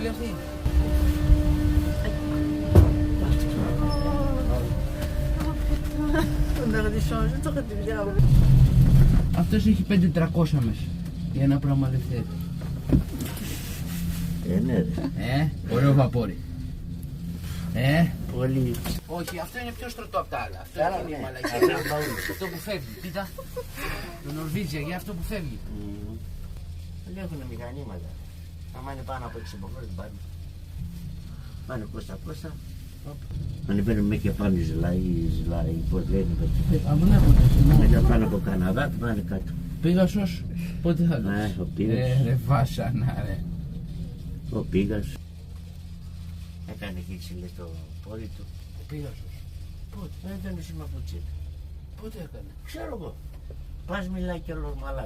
πόλη αυτή. Αυτός έχει 5.300 μέσα για ένα πράγμα ελευθέρη. Ναι ρε. Ωραίο βαπόρι. Πολύ. Όχι, αυτό είναι πιο στρωτό από τα άλλα. Αυτό Καλά, είναι ναι. η μαλακία. Αυτό που φεύγει, κοίτα. Το Νορβίτζια, για αυτό που φεύγει. Δεν έχουν μηχανήματα. Αν είναι πάνω από 6 μποφόρες την πάρουν. Πάνε κόστα. Ανεβαίνουν μέχρι πάνω ζηλάει, πώς λένε. Μετά πάνω από Καναδά, πάνε κάτω. Πίγασος, πότε θα το Ναι, ο Πίγας. ρε βάσανα ρε. Ο Πίγας. Έκανε χύψη στο πόδι του. Ο Πίγασος. Πότε, δεν ήταν εσύ μαπουτσί. Πότε έκανε. Ξέρω εγώ. Πας μιλάει κι όλος μαλά.